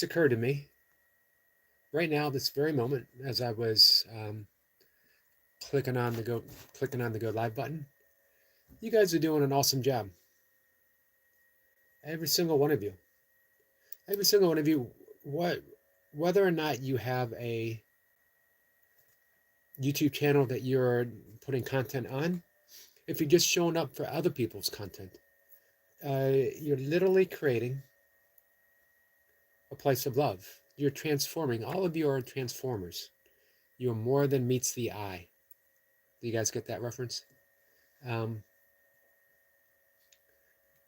just occurred to me right now, this very moment, as I was clicking on the go live button. You guys are doing an awesome job. Every single one of you. Every single one of you. What, whether or not you have a YouTube channel that you're putting content on, if you're just showing up for other people's content, you're literally creating a place of love. You're transforming. All of you are transformers. You're more than meets the eye. Do you guys get that reference? Um,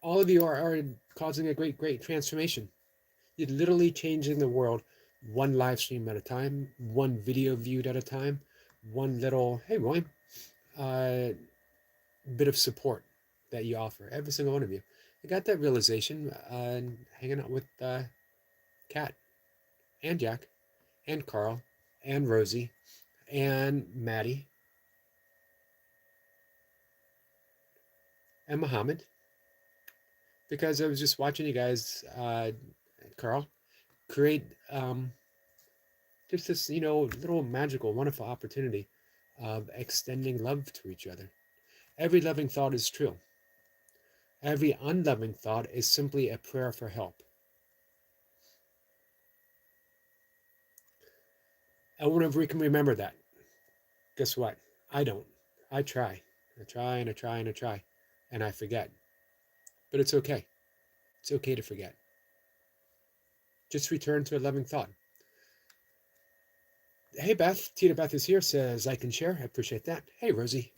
all of you are causing a great transformation. You're literally changing the world one live stream at a time, one video viewed at a time, one little, hey, Roy, uh, bit of support that you offer, every single one of you. I got that realization hanging out with Kat and Jack and Carl and Rosie and Maddie and Muhammad, because I was just watching you guys, Carl, create just this, little magical, wonderful opportunity of extending love to each other. Every loving thought is true. Every unloving thought is simply a prayer for help. I wonder if we can remember that. Guess what? I don't. I try. I try and I try and I try. And I forget. But it's okay. It's okay to forget. Just return to a loving thought. Hey, Beth. Tita Beth is here, says, I can share. I appreciate that. Hey, Rosie.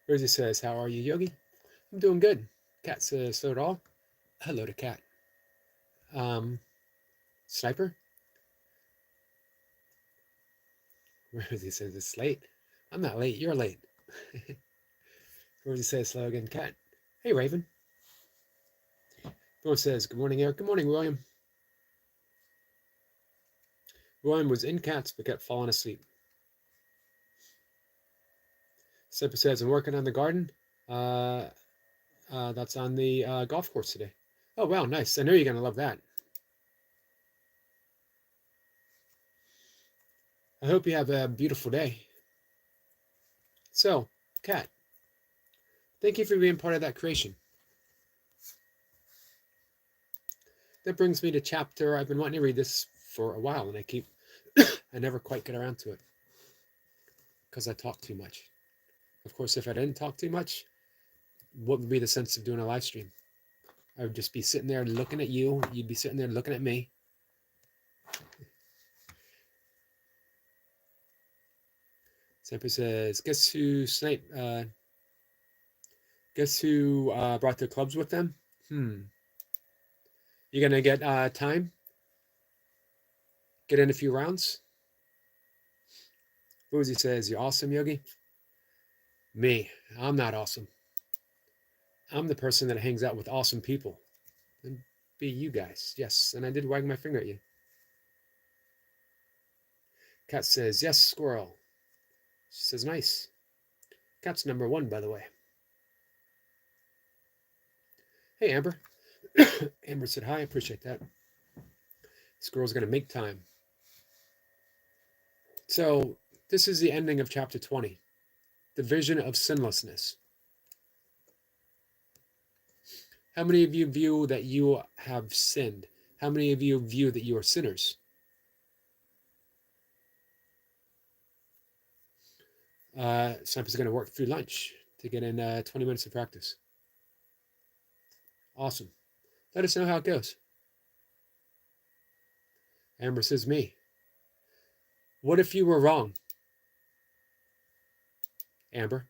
Rosie says, how are you, Yogi? I'm doing good. Kat says, so at all. Hello to Kat. Sniper? Rosie says, it's late. I'm not late. You're late. Rosie says, hello again, Kat. Hey, Raven. Everyone says, good morning, Eric. Good morning, William. William was in Kat's but kept falling asleep. Sniper says, I'm working on the garden. That's on the golf course today. Oh, wow, nice. I know you're going to love that. I hope you have a beautiful day. So, Kat, thank you for being part of that creation. That brings me to chapter, I've been wanting to read this for a while, and I never quite get around to it because I talk too much. Of course, if I didn't talk too much, what would be the sense of doing a live stream? I would just be sitting there looking at you. You'd be sitting there looking at me. Sniper says, guess who brought their clubs with them? You gonna get time? Get in a few rounds? Boozy says, you're awesome, Yogi. Me, I'm not awesome. I'm the person that hangs out with awesome people. And be you guys. Yes, and I did wag my finger at you. Kat says, yes, squirrel. She says, nice. Kat's number 1, by the way. Hey, Amber. Amber said, hi, I appreciate that. Squirrel's going to make time. So, this is the ending of chapter 20. The vision of sinlessness. How many of you view that you have sinned? How many of you view that you are sinners? Sniper's going to work through lunch to get in 20 minutes of practice. Awesome. Let us know how it goes. Amber says, me. What if you were wrong? Amber.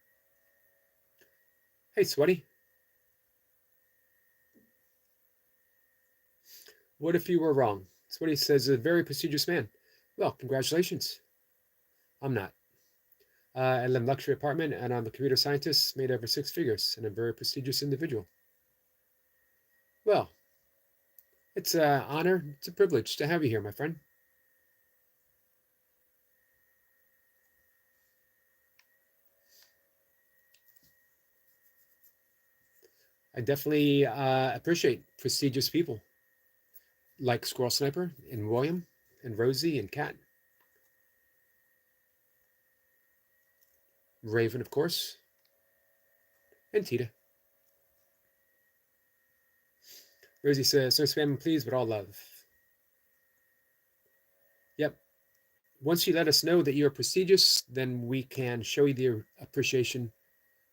Hey, Sweaty. What if you were wrong? Sweaty says, a very prestigious man. Well, congratulations. I'm not. I live in a luxury apartment, and I'm a computer scientist, made over 6 figures, and a very prestigious individual. Well, it's an honor, it's a privilege to have you here, my friend. I definitely appreciate prestigious people. like Squirrel Sniper and William and Rosie and Kat. Raven, of course, and Tita. Rosie says, no spamming, please, but all love. Yep. Once you let us know that you're prestigious, then we can show you the appreciation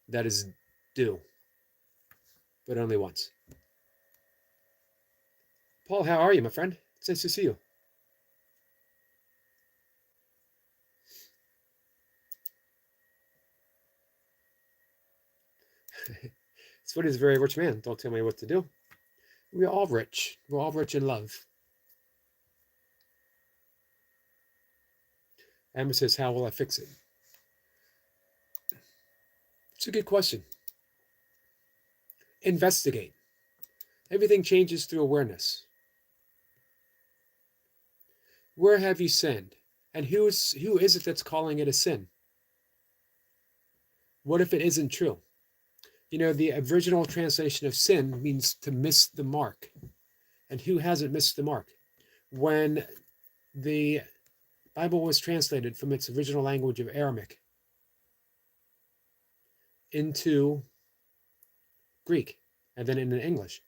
that is due, but only once. Paul, how are you, my friend? It's nice to see you. Sweaty is a very rich man. Don't tell me what to do. We're all rich. We're all rich in love. Amber says, how will I fix it? It's a good question. Investigate. Everything changes through awareness. Where have you sinned? And who is it that's calling it a sin? What if it isn't true? You know, the original translation of sin means to miss the mark. And who hasn't missed the mark? When the Bible was translated from its original language of Aramaic into Greek and then into English,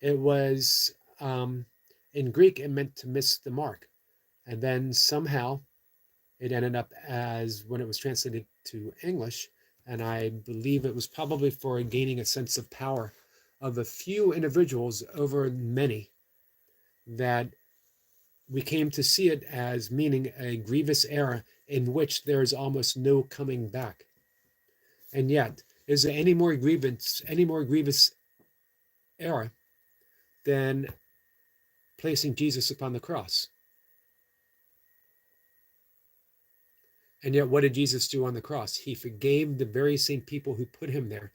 it was in Greek, it meant to miss the mark. And then somehow it ended up as, when it was translated to English, and I believe it was probably for gaining a sense of power of a few individuals over many, that we came to see it as meaning a grievous error in which there is almost no coming back. And yet, is there any more grievous error than placing Jesus upon the cross? And yet, what did Jesus do on the cross? He forgave the very same people who put him there.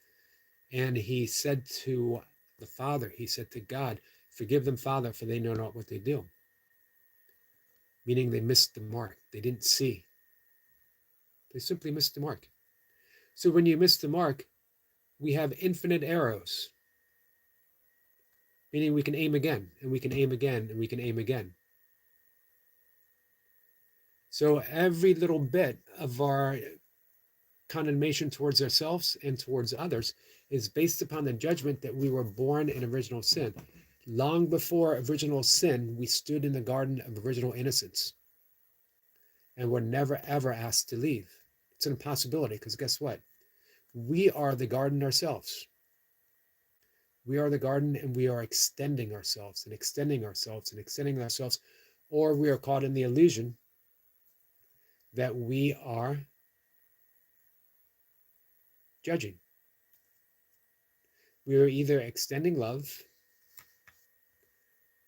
And he said to the Father, he said to God, forgive them, Father, for they know not what they do. Meaning they missed the mark. They didn't see. They simply missed the mark. So when you miss the mark, we have infinite arrows. Meaning we can aim again, and we can aim again, and we can aim again. So every little bit of our condemnation towards ourselves and towards others is based upon the judgment that we were born in original sin. Long before original sin, we stood in the garden of original innocence and were never, ever asked to leave. It's an impossibility, because guess what? We are the garden ourselves. We are the garden, and we are extending ourselves and extending ourselves and extending ourselves, or we are caught in the illusion that we are judging. We are either extending love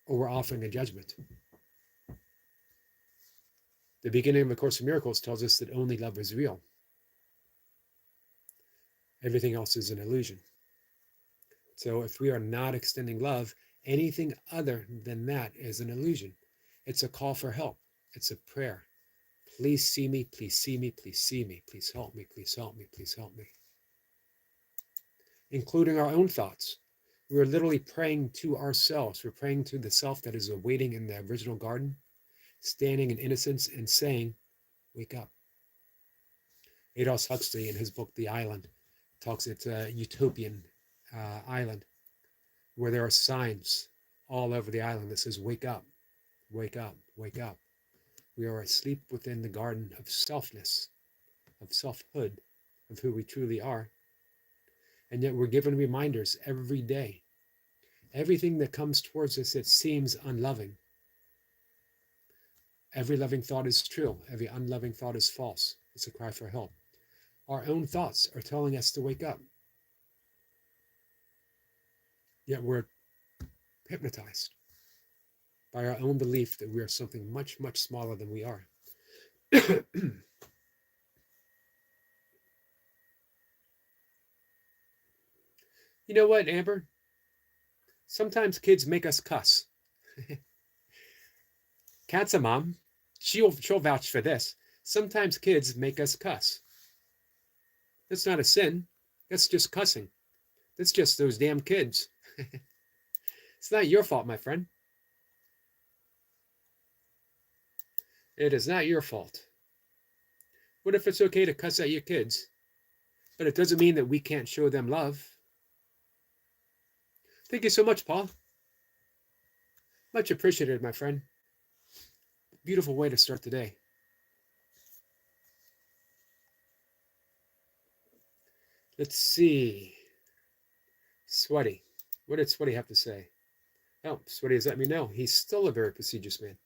or we're offering a judgment. The beginning of A Course in Miracles tells us that only love is real. Everything else is an illusion. So if we are not extending love, anything other than that is an illusion. It's a call for help. It's a prayer. Please see me, please see me, please see me, please help me, please help me, please help me. Including our own thoughts. We're literally praying to ourselves. We're praying to the self that is awaiting in the original garden, standing in innocence and saying, wake up. Aldous Huxley, in his book, The Island, talks it's a utopian island where there are signs all over the island that says, wake up, wake up, wake up. We are asleep within the garden of selfness, of selfhood, of who we truly are. And yet we're given reminders every day. Everything that comes towards us that seems unloving. Every loving thought is true. Every unloving thought is false. It's a cry for help. Our own thoughts are telling us to wake up. Yet we're hypnotized by our own belief that we are something much, much smaller than we are. You know what, Amber? Sometimes kids make us cuss. Kat's a mom. She'll vouch for this. Sometimes kids make us cuss. That's not a sin. That's just cussing. That's just those damn kids. It's not your fault, my friend. It is not your fault. What if it's okay to cuss at your kids, but it doesn't mean that we can't show them love? Thank you so much, Paul. Much appreciated, my friend. Beautiful way to start the day. Let's see. Sweaty. What did Sweaty have to say? Oh, Sweaty has let me know he's still a very prestigious man.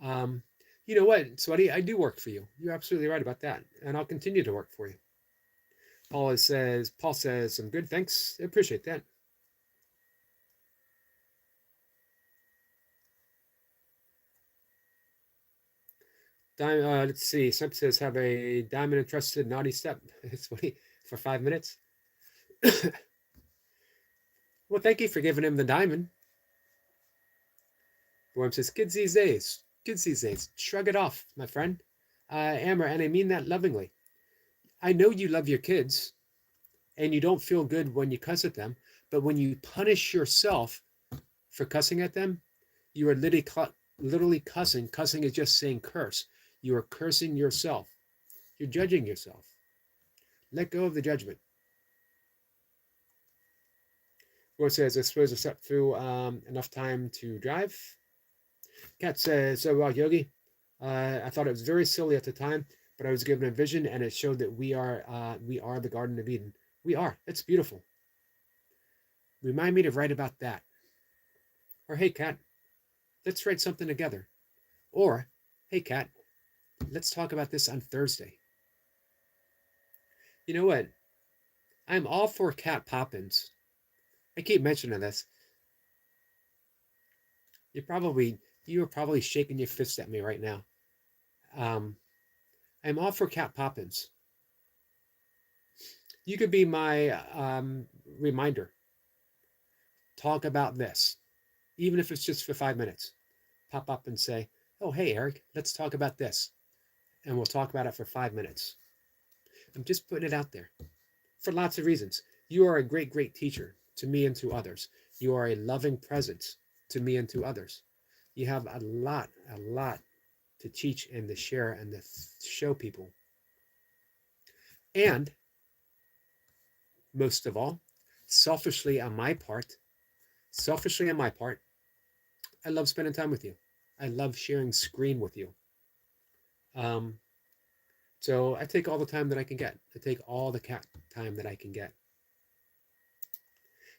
Um, you know what, Sweaty? I do work for you. You're absolutely right about that, and I'll continue to work for you. Paul says, I'm good, thanks. I appreciate that. Let's see. Simp says, have a diamond entrusted naughty step. Sweaty for 5 minutes. Well, thank you for giving him the diamond. Worm says, kids these days, shrug it off, my friend. Amber, and I mean that lovingly. I know you love your kids, and you don't feel good when you cuss at them, but when you punish yourself for cussing at them, you are literally cussing. Cussing is just saying curse. You are cursing yourself. You're judging yourself. Let go of the judgment. Worm says, I suppose I slept through enough time to drive. Kat says, so Yogi, I thought it was very silly at the time, but I was given a vision and it showed that we are the Garden of Eden. We are. It's beautiful. Remind me to write about that. Or, hey, Kat, let's write something together. Or, hey, Kat, let's talk about this on Thursday. You know what? I'm all for Cat Poppins. I keep mentioning this. You are probably shaking your fist at me right now. I'm all for Cat Poppins. You could be my reminder. Talk about this, even if it's just for 5 minutes. Pop up and say, oh, hey, Eric, let's talk about this. And we'll talk about it for 5 minutes. I'm just putting it out there for lots of reasons. You are a great, great teacher to me and to others. You are a loving presence to me and to others. You have a lot to teach and to share and to show people. And most of all, selfishly on my part, I love spending time with you. I love sharing screen with you. So I take all the time that I can get. I take all the time that I can get.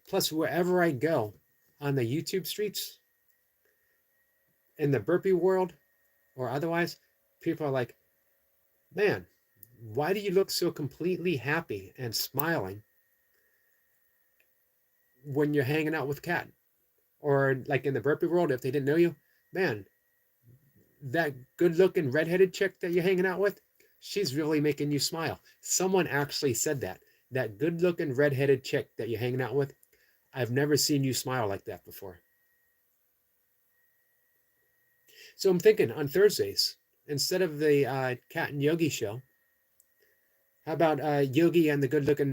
Plus, wherever I go on the YouTube streets, in the burpee world, or otherwise, people are like, man, why do you look so completely happy and smiling when you're hanging out with Kat? Or like in the burpee world, if they didn't know you, man, that good-looking redheaded chick that you're hanging out with, she's really making you smile. Someone actually said that. That good-looking redheaded chick that you're hanging out with, I've never seen you smile like that before. So I'm thinking on Thursdays, instead of the Cat and Yogi show, how about Yogi and the good-looking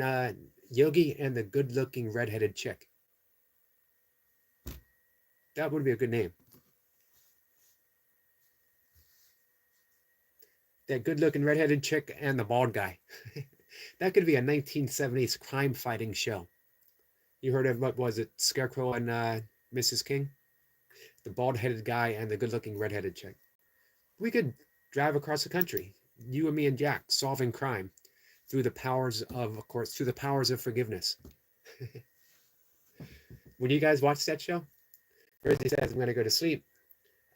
redheaded chick? That would be a good name. That good-looking redheaded chick and the bald guy. That could be a 1970s crime-fighting show. You heard of, what was it, Scarecrow and Mrs. King? The bald-headed guy and the good-looking redheaded chick. We could drive across the country, you and me and Jack, solving crime through the powers of forgiveness. When you guys watch that show, Thursday says I'm going to go to sleep.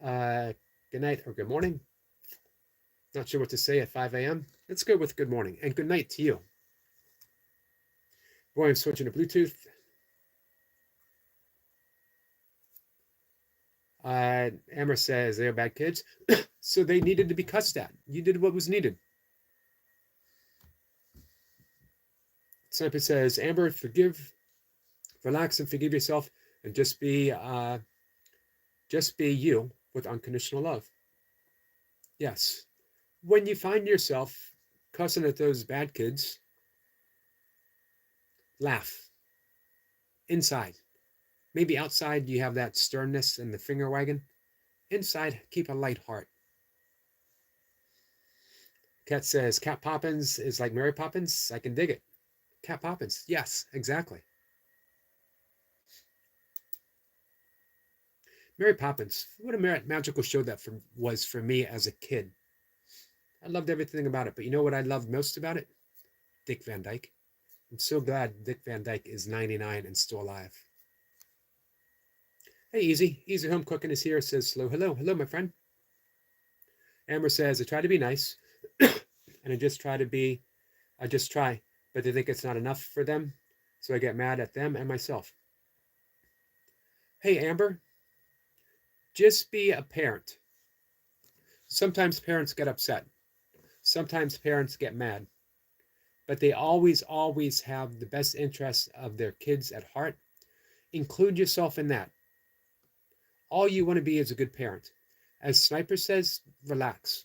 Good night or good morning. Not sure what to say at 5 a.m. Let's go with good morning and good night to you. Boy, I'm switching to Bluetooth. Amber says they are bad kids. So they needed to be cussed at. You did what was needed. Sniper says, Amber, relax and forgive yourself, and just be you with unconditional love. Yes. When you find yourself cussing at those bad kids, laugh. Inside. Maybe outside you have that sternness and the finger wagging. Inside, keep a light heart. Kat says, Cat Poppins is like Mary Poppins. I can dig it. Cat Poppins. Yes, exactly. Mary Poppins. What a magical show that was for me as a kid. I loved everything about it. But you know what I loved most about it? Dick Van Dyke. I'm so glad Dick Van Dyke is 99 and still alive. Hey, Easy. Easy Home Cooking is here. Says hello. Hello. Hello, my friend. Amber says, I try to be nice. And I just try, but they think it's not enough for them. So I get mad at them and myself. Hey, Amber, just be a parent. Sometimes parents get upset. Sometimes parents get mad. But they always, always have the best interests of their kids at heart. Include yourself in that. All you want to be is a good parent. As Sniper says, relax.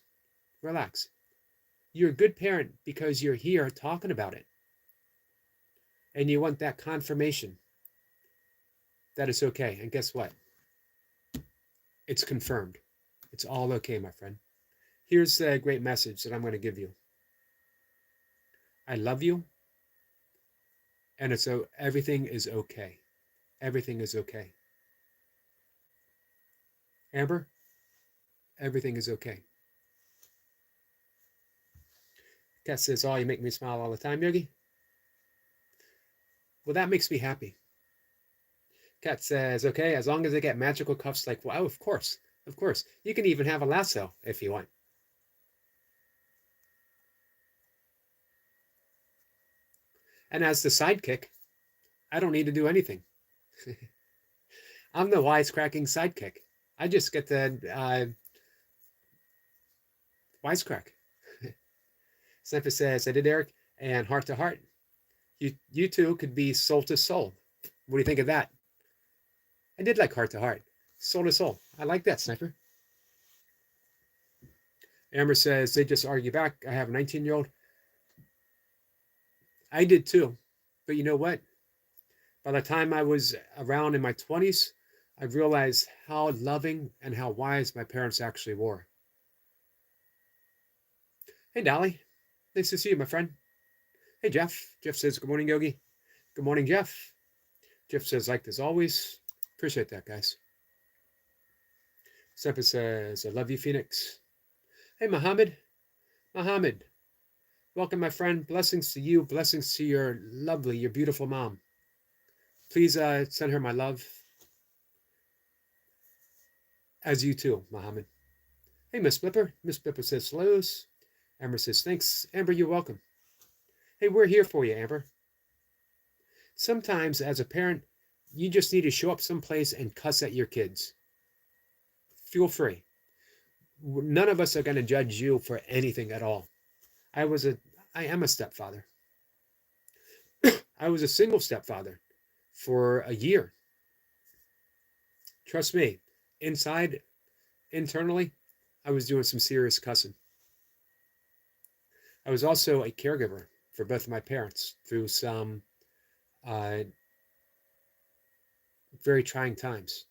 Relax. You're a good parent because you're here talking about it. And you want that confirmation that it's okay. And guess what? It's confirmed. It's all okay, my friend. Here's a great message that I'm going to give you. I love you. And everything is okay. Everything is okay. Amber, everything is okay. Kat says, oh, you make me smile all the time, Yogi. Well, that makes me happy. Kat says, okay, as long as I get magical cuffs like, wow, of course. Of course. You can even have a lasso if you want. And as the sidekick, I don't need to do anything. I'm the wisecracking sidekick. I just get the wisecrack. Sniper says, I did, Eric, and heart to heart. You two could be soul to soul. What do you think of that? I did like heart to heart. Soul to soul. I like that, Sniper. Amber says, they just argue back. I have a 19-year-old. I did too. But you know what? By the time I was around in my 20s, I realized how loving and how wise my parents actually were. Hey, Dolly. Nice to see you, my friend. Hey, Jeff. Jeff says, good morning, Yogi. Good morning, Jeff. Jeff says, like as always. Appreciate that, guys. Sepa says, I love you, Phoenix. Hey, Mohammed. Mohammed. Welcome, my friend. Blessings to you. Blessings to your lovely, your beautiful mom. Please send her my love. As you too, Mohammed. Hey, Miss Blipper. Miss Blipper says hellos. Amber says thanks. Amber, you're welcome. Hey, we're here for you, Amber. Sometimes, as a parent, you just need to show up someplace and cuss at your kids. Feel free. None of us are going to judge you for anything at all. I am a stepfather. I was a single stepfather for a year. Trust me, internally, I was doing some serious cussing. I was also a caregiver for both of my parents through some very trying times.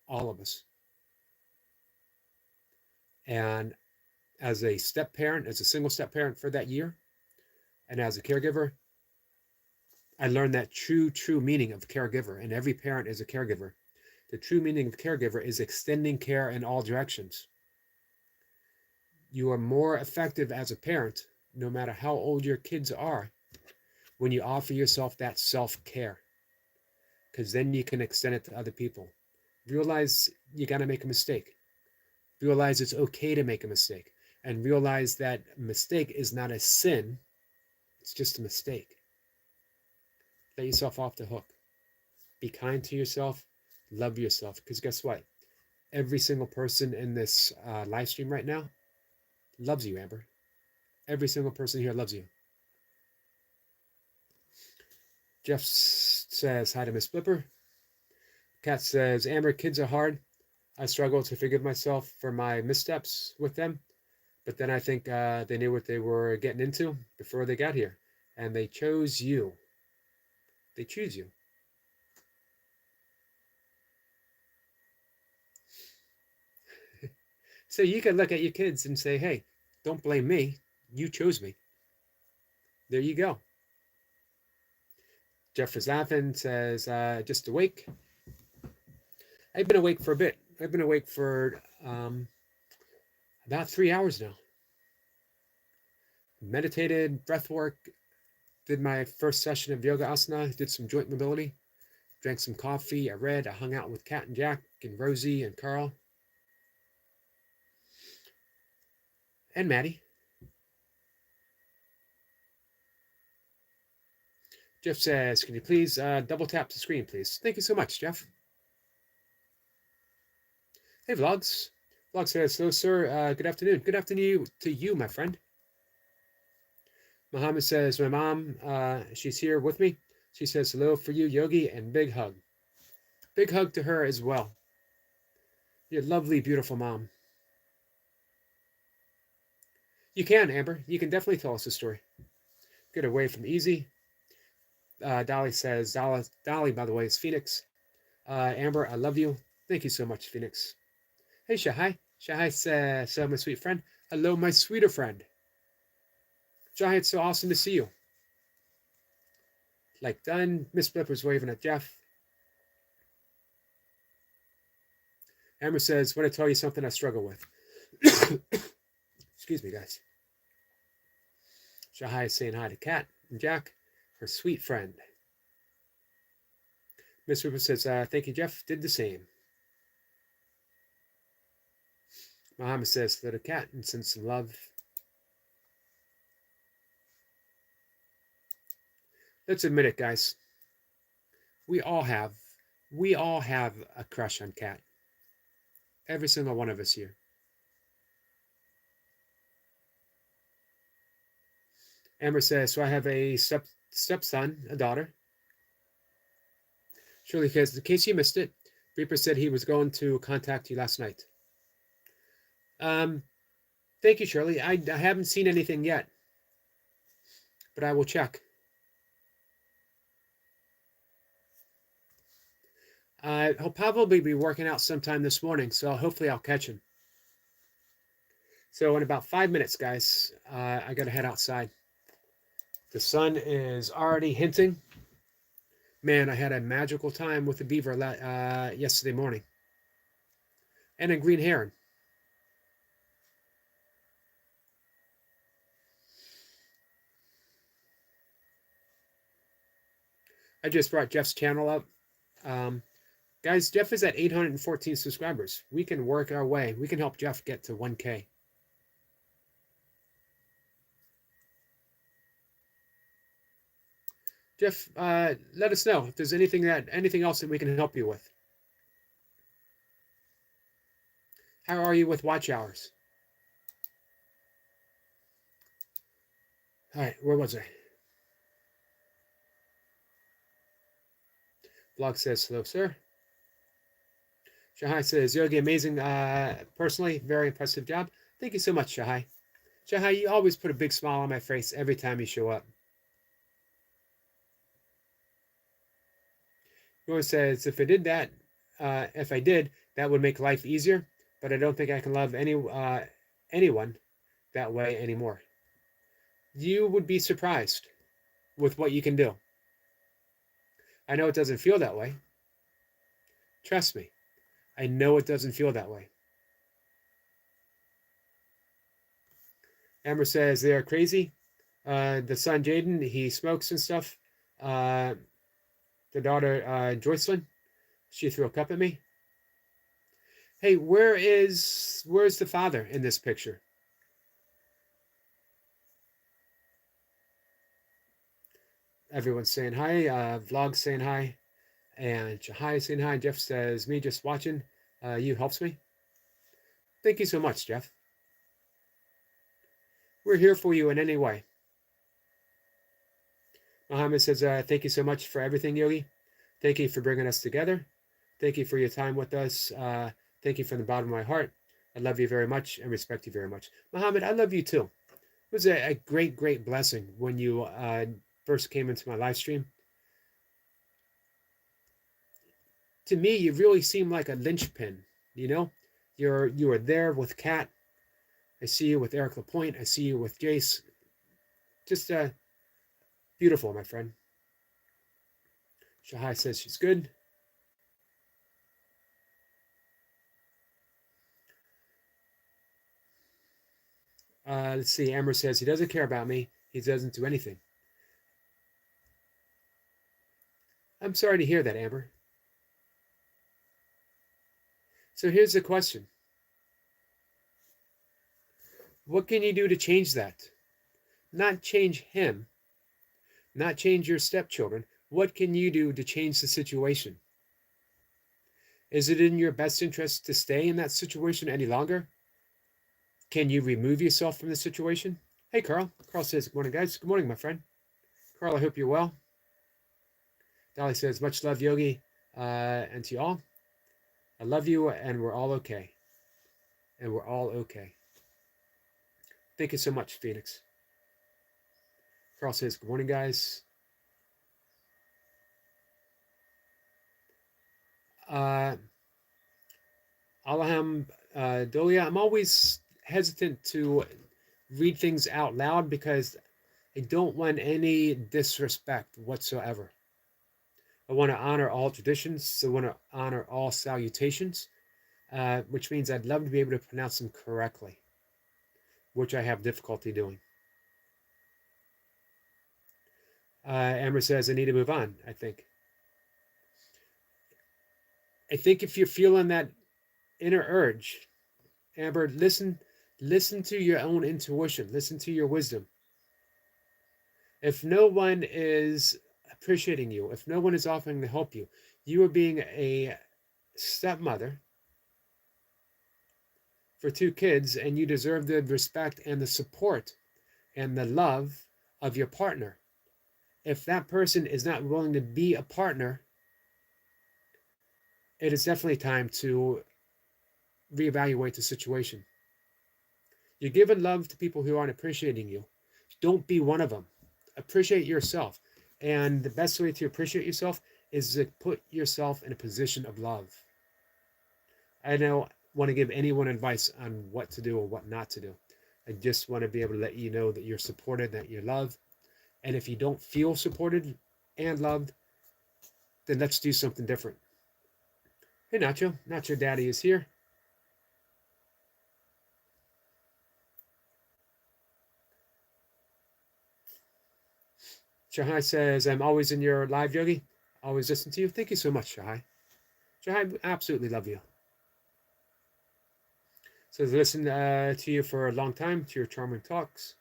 All of us. And as a step parent, as a single step parent for that year, and as a caregiver, I learned that true meaning of caregiver, and every parent is a caregiver. The true meaning of caregiver is extending care in all directions. You are more effective as a parent, no matter how old your kids are, when you offer yourself that self-care, because then you can extend it to other people. Realize you got to make a mistake. Realize it's okay to make a mistake, and realize that mistake is not a sin. It's just a mistake. Let yourself off the hook. Be kind to yourself. Love yourself. Because guess what? Every single person in this live stream right now loves you, Amber. Every single person here loves you. Jeff says hi to Miss Flipper. Kat says, Amber, kids are hard. I struggle to forgive myself for my missteps with them. But then I think they knew what they were getting into before they got here. And they chose you. They choose you. So you can look at your kids and say, hey, don't blame me. You chose me. There you go. Jeff is laughing, says, just awake. I've been awake for a bit. I've been awake for about 3 hours now. Meditated, breath work, did my first session of yoga asana, did some joint mobility, drank some coffee, I read, I hung out with Kat and Jack and Rosie and Carl. And Maddie. Jeff says, can you please double tap the screen, please? Thank you so much, Jeff. Hey, Vlogs. Vlog says, hello, sir. Good afternoon. Good afternoon to you, my friend. Muhammad says, my mom, she's here with me. She says, hello for you, Yogi, and big hug. Big hug to her as well. Your lovely, beautiful mom. You can, Amber. You can definitely tell us a story. Get away from easy. Dolly says, Dolly, by the way, is Phoenix. Amber, I love you. Thank you so much, Phoenix. Hey, Shahai. Shahai says, so my sweet friend. Hello, my sweeter friend. Shahai, it's so awesome to see you. Like done. Miss Blipper's waving at Jeff. Amber says, want to tell you something I struggle with. Excuse me, guys. Shahai is saying hi to Kat and Jack, her sweet friend. Miss Ripper says, thank you, Jeff. Did the same. Muhammad says, hello to Kat and send some love. Let's admit it, guys. We all have a crush on Kat. Every single one of us here. Amber says, so I have a stepson, a daughter. Shirley says, in case you missed it, Reaper said he was going to contact you last night. Thank you, Shirley. I haven't seen anything yet, but I will check. He'll probably be working out sometime this morning, so hopefully I'll catch him. So in about 5 minutes, guys, I got to head outside. The sun is already hinting. Man, I had a magical time with the beaver yesterday morning. And a green heron. I just brought Jeff's channel up. Guys, Jeff is at 814 subscribers. We can work our way. We can help Jeff get to 1K. Jeff, let us know if there's anything else that we can help you with. How are you with watch hours? All right, where was I? Blog says, hello, sir. Shahai says, Yogi, amazing. Personally, very impressive job. Thank you so much, Shahai. Shahai, you always put a big smile on my face every time you show up. Yogi says, if I did, that would make life easier, but I don't think I can love anyone that way anymore. You would be surprised with what you can do. I know it doesn't feel that way. Trust me. I know it doesn't feel that way. Amber says they are crazy. The son, Jaden, he smokes and stuff. The daughter, Joycelyn, she threw a cup at me. Hey, where's the father in this picture? Everyone's saying hi. Vlog saying hi. And Shahai saying hi. Jeff says, me just watching. You helps me. Thank you so much, Jeff. We're here for you in any way. Muhammad says, thank you so much for everything, Yogi. Thank you for bringing us together. Thank you for your time with us. Thank you from the bottom of my heart. I love you very much and respect you very much. Muhammad, I love you too. It was a great, great blessing when you first came into my live stream. To me, you really seem like a linchpin, you know? You are there with Kat. I see you with Eric Lapointe. I see you with Jace. Just beautiful, my friend. Shahai says she's good. Let's see. Amber says he doesn't care about me. He doesn't do anything. I'm sorry to hear that, Amber. So here's the question. What can you do to change that? Not change him, not change your stepchildren. What can you do to change the situation? Is it in your best interest to stay in that situation any longer? Can you remove yourself from the situation? Hey, Carl. Carl says, good morning, guys. Good morning, my friend. Carl, I hope you're well. Dolly says, much love, Yogi, and to you all. I love you, and we're all okay. And we're all okay. Thank you so much, Phoenix. Carl says, good morning, guys. Alham Dolia, I'm always hesitant to read things out loud because I don't want any disrespect whatsoever. I want to honor all traditions. I want to honor all salutations, which means I'd love to be able to pronounce them correctly, which I have difficulty doing. Amber says, I need to move on, I think. I think if you're feeling that inner urge, Amber, listen to your own intuition. Listen to your wisdom. If no one is appreciating you, if no one is offering to help you, you are being a stepmother for 2 kids, and you deserve the respect and the support and the love of your partner. If that person is not willing to be a partner, it is definitely time to reevaluate the situation. You're giving love to people who aren't appreciating you. Don't be one of them. Appreciate yourself. And the best way to appreciate yourself is to put yourself in a position of love. I don't want to give anyone advice on what to do or what not to do. I just want to be able to let you know that you're supported, that you're loved. And if you don't feel supported and loved, then let's do something different. Hey, Nacho. Nacho Daddy is here. Shahai says, I'm always in your live, Yogi. Always listen to you. Thank you so much, Shahai. Shahai, absolutely love you. Says, listen to you for a long time, to your charming talks.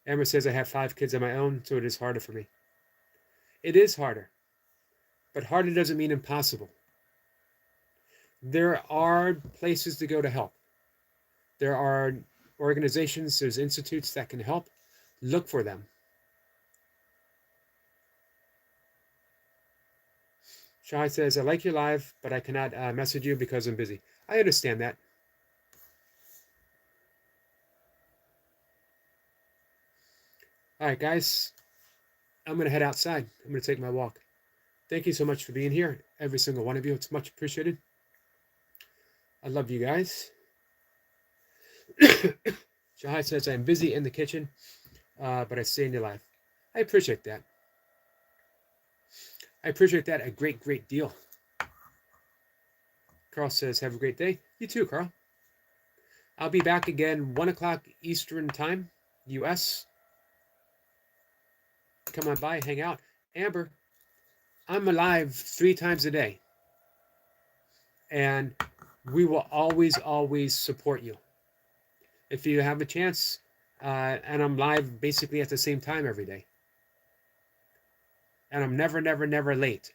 Amber says, I have 5 kids of my own, so it is harder for me. It is harder, but harder doesn't mean impossible. There are places to go to help. There are organizations, there's institutes that can help. Look for them. Shai says, I like your live, but I cannot message you because I'm busy. I understand that. All right, guys, I'm going to head outside. I'm going to take my walk. Thank you so much for being here, every single one of you. It's much appreciated. I love you guys. Shahai says, I'm busy in the kitchen, but I stay in your life. I appreciate that. I appreciate that a great, great deal. Carl says, have a great day. You too, Carl. I'll be back again 1 o'clock Eastern time, U.S. Come on by, hang out. Amber, I'm alive 3 times a day. And we will always, always support you. If you have a chance, and I'm live basically at the same time every day. And I'm never, never, never late.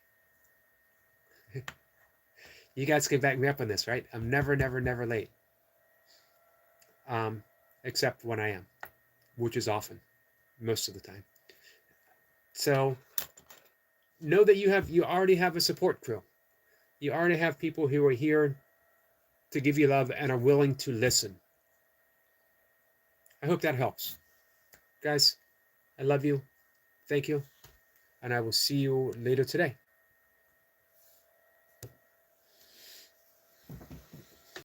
You guys can back me up on this, right? I'm never, never, never late. Except when I am, which is often, most of the time. So know that you already have a support crew. You already have people who are here to give you love and are willing to listen. I hope that helps. Guys, I love you. Thank you. And I will see you later today.